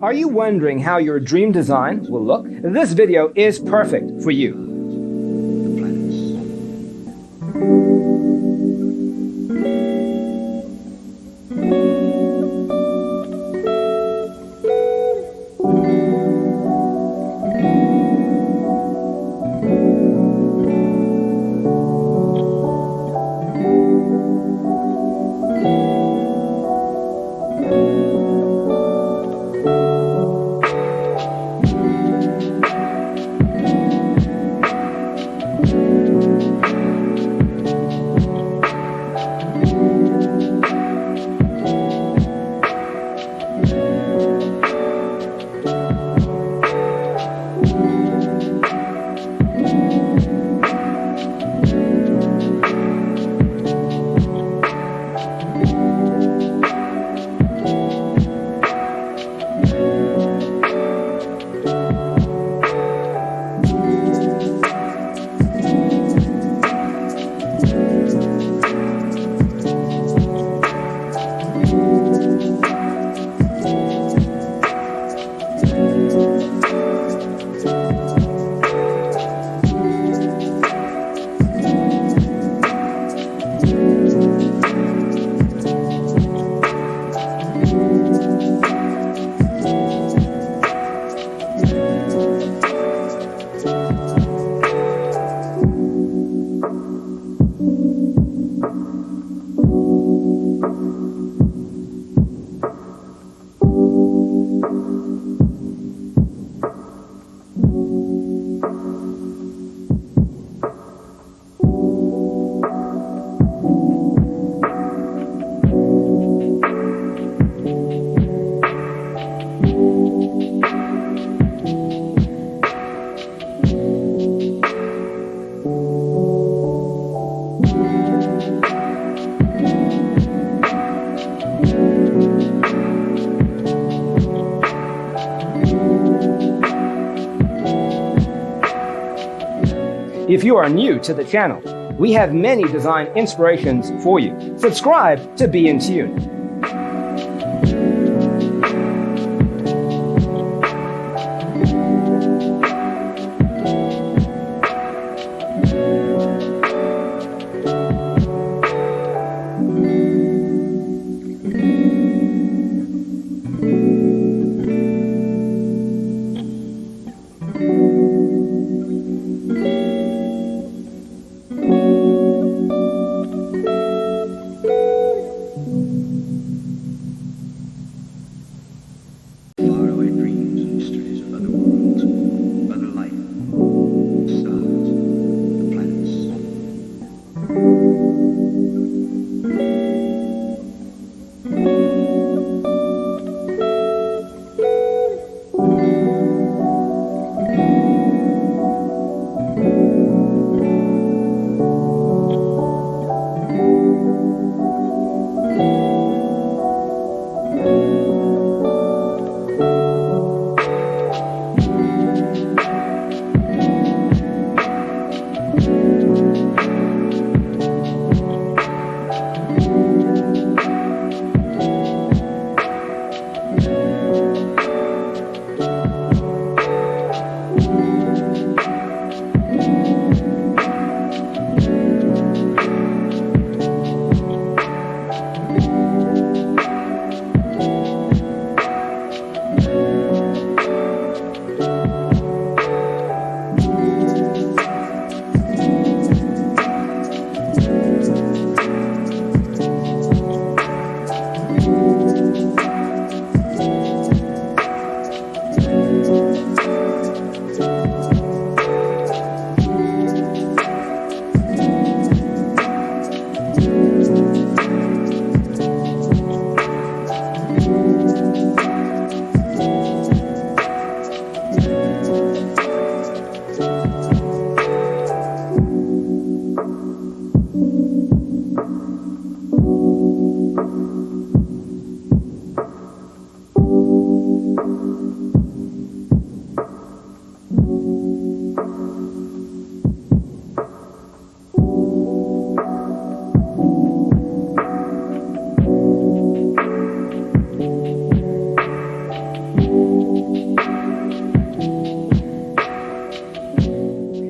Are you wondering how your dream design will look? This video is perfect for you. If you are new to the channel, we have many design inspirations for you. Subscribe to be in tune.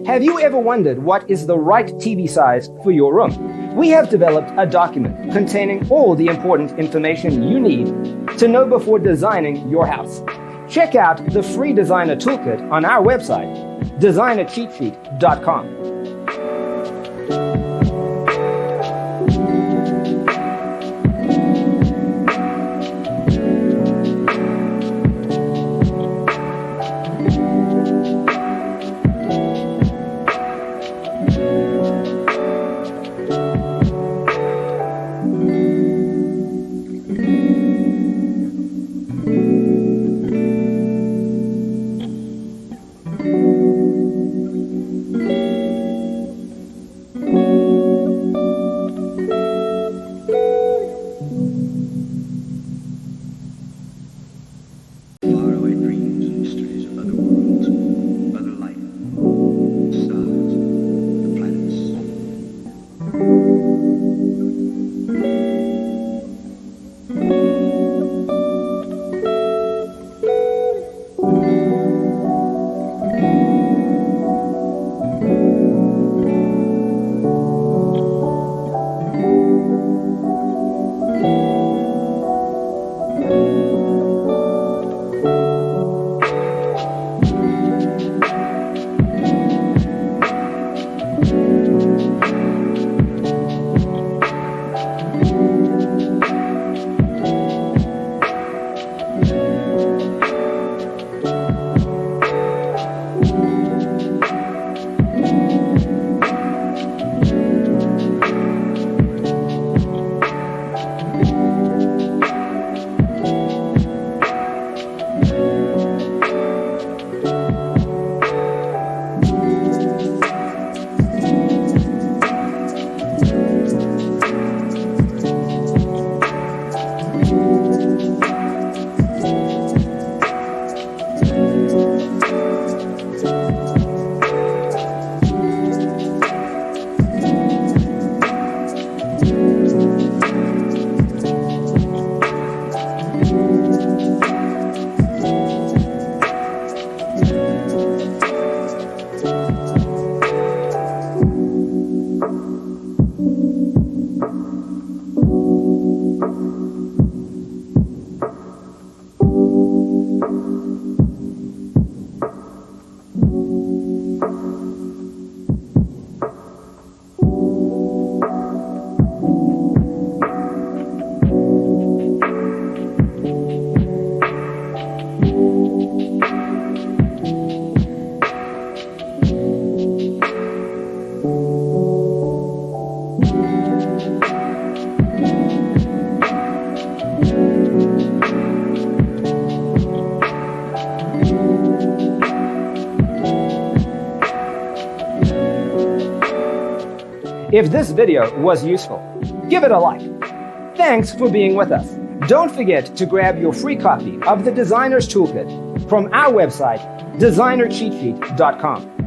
Have you ever wondered what is the right TV size for your room? We have developed a document containing all the important information you need to know before designing your house. Check out the free designer toolkit on our website, designercheatsheet.com. Faraway dreams and mysteries of other worlds, other life, stars, the planets. If this video was useful, give it a like. Thanks for being with us. Don't forget to grab your free copy of the Designer's Toolkit from our website, designercheatsheet.com.